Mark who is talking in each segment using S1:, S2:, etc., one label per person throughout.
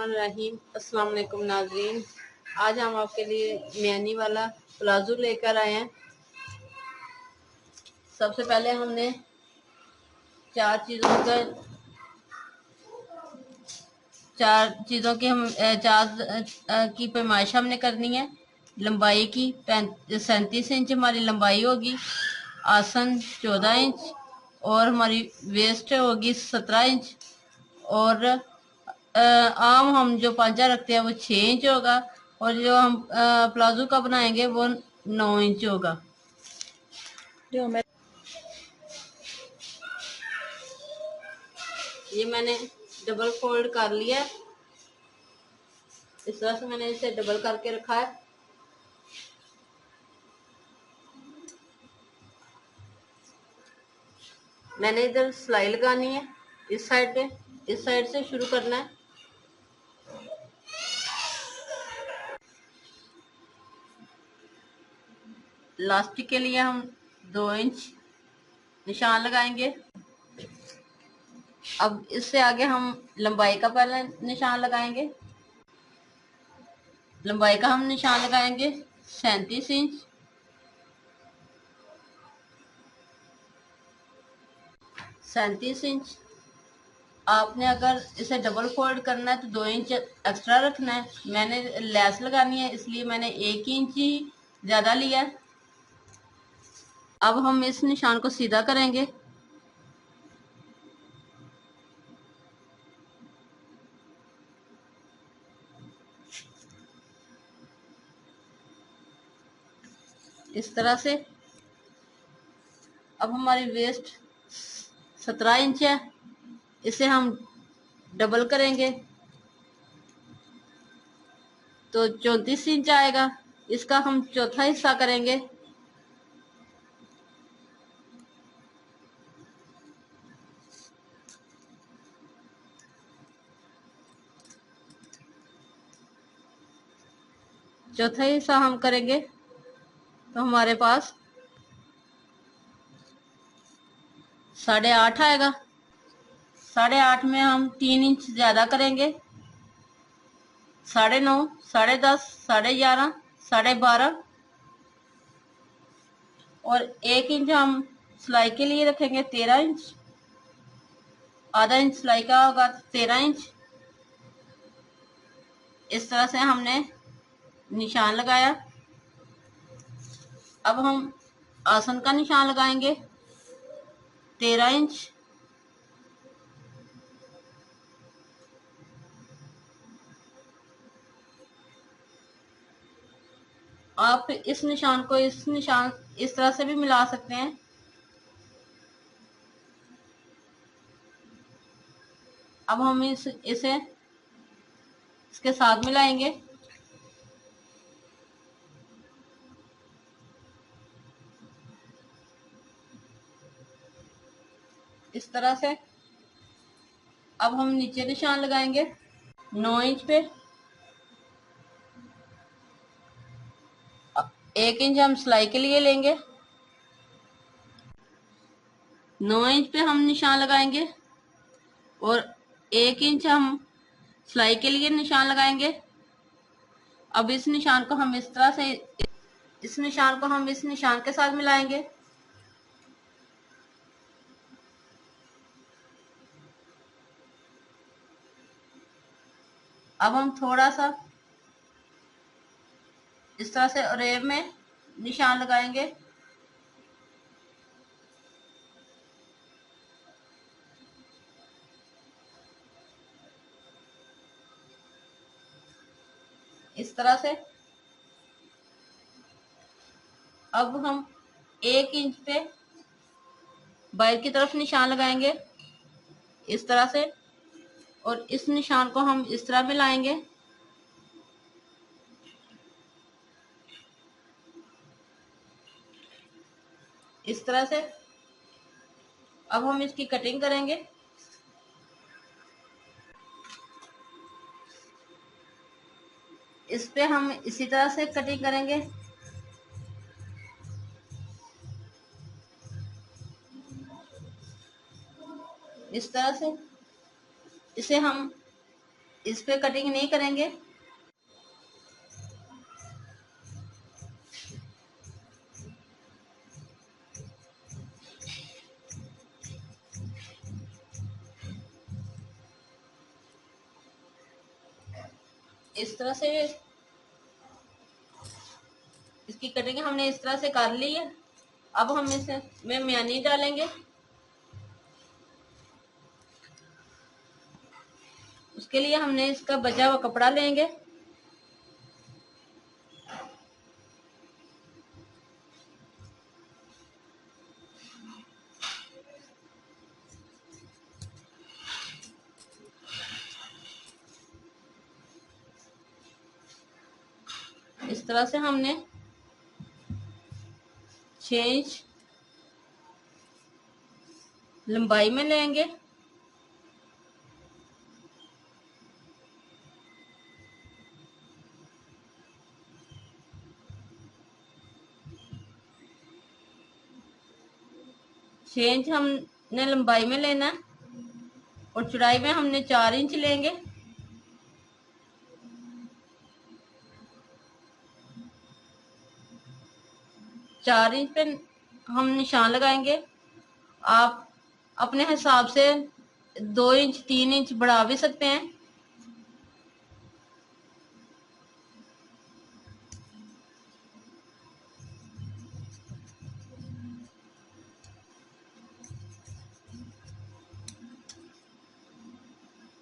S1: बिस्मिल्लाहिर्रहमानिर्रहीम। अस्सलाम वालेकुम नाज़रीन। आज हम आपके लिए मैनी वाला प्लाजो लेकर आए हैं। सबसे पहले हमने चार चीज़ों की पैमाइश हमने करनी है। लंबाई की 37 इंच हमारी लंबाई होगी, आसन 14 इंच और हमारी वेस्ट होगी 17 इंच और आम हम जो पांचा रखते हैं वो 6 इंच होगा और जो हम प्लाजो का बनाएंगे वो 9 इंच होगा। ये मैंने डबल फोल्ड कर लिया, इस तरह से मैंने इसे डबल करके रखा है। मैंने इधर सिलाई लगानी है, इस साइड पे, इस साइड से शुरू करना है। लास्टिक के लिए हम 2 इंच निशान लगाएंगे। अब इससे आगे हम लंबाई का पहले निशान लगाएंगे। लंबाई का हम निशान लगाएंगे 37 इंच। 37 इंच। आपने अगर इसे डबल फोल्ड करना है तो 2 इंच एक्स्ट्रा रखना है। मैंने लेस लगानी है इसलिए मैंने 1 इंच ही ज्यादा लिया है। अब हम इस निशान को सीधा करेंगे। इस तरह से। अब हमारी वेस्ट 17 इंच है, इसे हम डबल करेंगे तो 34 इंच आएगा। इसका हम चौथा हिस्सा करेंगे। चौथा हिस्सा हम करेंगे तो हमारे पास 8.5 आएगा। 8.5 में हम 3 इंच ज्यादा करेंगे, 9.5, 10.5, 11.5, 12.5 और 1 इंच हम सिलाई के लिए रखेंगे 13 इंच। आधा इंच सिलाई का होगा 13 इंच। इस तरह से हमने निशान लगाया। अब हम आसन का निशान लगाएंगे 13 इंच। आप इस निशान को इस तरह से भी मिला सकते हैं। अब हम इसे इसके साथ मिलाएंगे। इस तरह से। अब हम नीचे निशान लगाएंगे 9 इंच पे। 1 इंच हम सिलाई के लिए लेंगे। 9 इंच पे हम निशान लगाएंगे और 1 इंच हम सिलाई के लिए निशान लगाएंगे। अब इस निशान को हम इस तरह से इस निशान के साथ मिलाएंगे। अब हम थोड़ा सा इस तरह से अरेब में निशान लगाएंगे। इस तरह से। अब हम 1 इंच पे बाहर की तरफ निशान लगाएंगे इस तरह से और इस निशान को हम इस तरह मिलाएंगे। इस तरह से। अब हम इसकी कटिंग करेंगे। इस पे हम इसी तरह से कटिंग करेंगे। इस तरह से। इसे हम इस पे कटिंग नहीं करेंगे। इस तरह से इसकी कटिंग हमने इस तरह से कर ली है। अब हम इसमें मेयोनीज डालेंगे। उसके लिए हमने इसका बचा हुआ कपड़ा लेंगे। इस तरह से हमने 6 इंच लंबाई में लेंगे। छह इंच हमने लंबाई में लेना है और चौड़ाई में हमने 4 इंच लेंगे। चार इंच पे हम निशान लगाएंगे। आप अपने हिसाब से 2 इंच 3 इंच बढ़ा भी सकते हैं।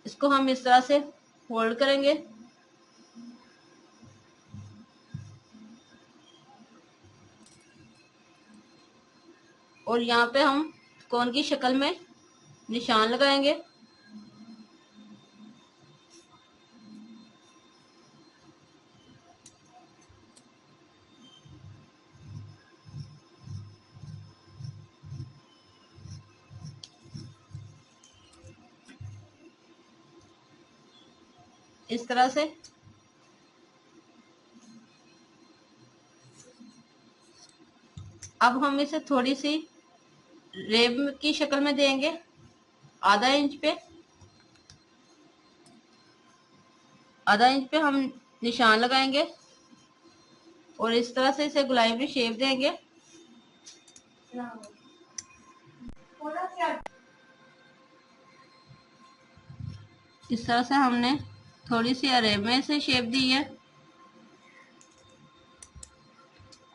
S1: इसको हम इस तरह से फोल्ड करेंगे और यहाँ पे हम कोन की शक्ल में निशान लगाएंगे। इस तरह से अब हम इसे थोड़ी सी रेब की शक्ल में देंगे। आधा इंच पे हम निशान लगाएंगे और इस तरह से इसे गुलाबी शेप देंगे। इस तरह से हमने थोड़ी सी अरेब में से शेप दी है।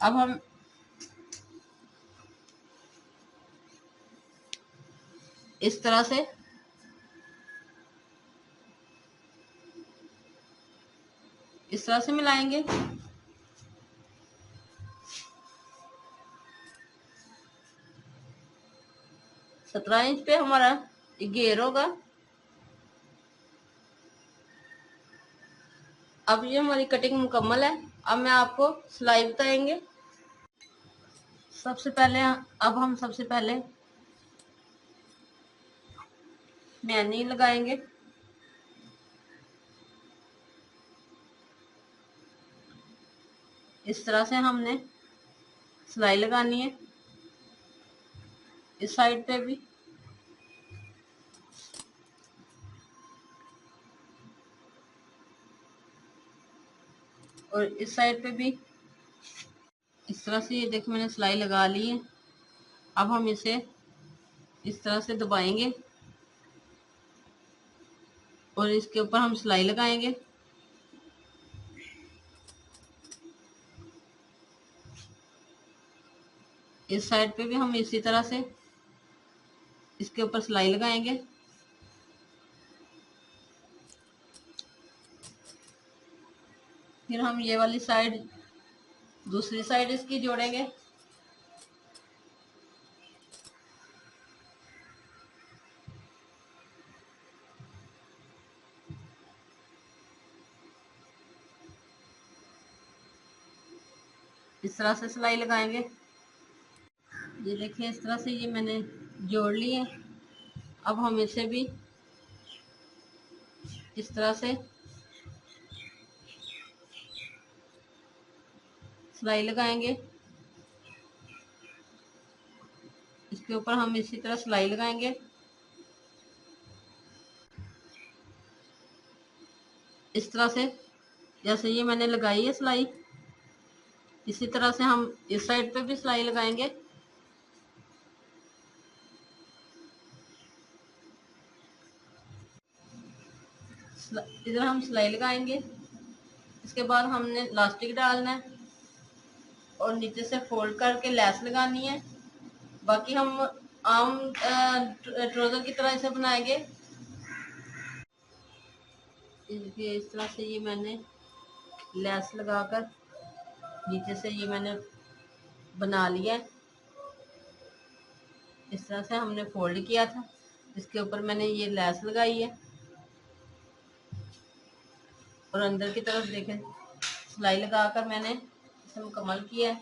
S1: अब हम इस तरह से मिलाएंगे। 17 इंच पे हमारा घेर होगा। अब ये हमारी कटिंग मुकम्मल है। अब मैं आपको सिलाई बताएंगे। सबसे पहले मेहंदी लगाएंगे। इस तरह से हमने सिलाई लगानी है। इस साइड पे भी और इस साइड पे भी इस तरह से। ये देखो मैंने सिलाई लगा ली है। अब हम इसे इस तरह से दबाएंगे और इसके ऊपर हम सिलाई लगाएंगे। इस साइड पे भी हम इसी तरह से इसके ऊपर सिलाई लगाएंगे। फिर हम ये वाली साइड दूसरी साइड इसकी जोड़ेंगे। इस तरह से सिलाई लगाएंगे। ये देखिए इस तरह से ये मैंने जोड़ ली है। अब हम इसे भी इस तरह से सिलाई लगाएंगे। इसके ऊपर हम इसी तरह सिलाई लगाएंगे। इस तरह से जैसे ये मैंने लगाई है सिलाई, इसी तरह से हम इस साइड पे भी सिलाई लगाएंगे। इधर हम सिलाई लगाएंगे, इसके बाद हमने इलास्टिक डालना है और नीचे से फोल्ड करके लैस लगानी है। बाकी हम आम ट्राउजर की तरह इसे बनाएंगे। इस तरह से ये मैंने लैस लगाकर नीचे से ये मैंने बना लिया है। इस तरह से हमने फोल्ड किया था, इसके ऊपर मैंने ये लैस लगाई है और अंदर की तरफ देखें सिलाई लगाकर मैंने इसे मुकम्मल किया है।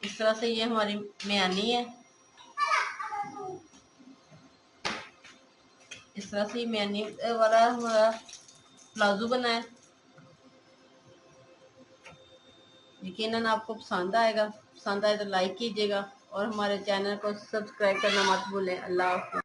S1: इस तरह से ये हमारी मियानी है। इस तरह से ये मियानी वाला हमारा प्लाजो बना है। यकीनन आपको पसंद आएगा। पसंद आए तो लाइक कीजिएगा और हमारे चैनल को सब्सक्राइब करना मत भूलें। अल्लाह हाफ़िज़।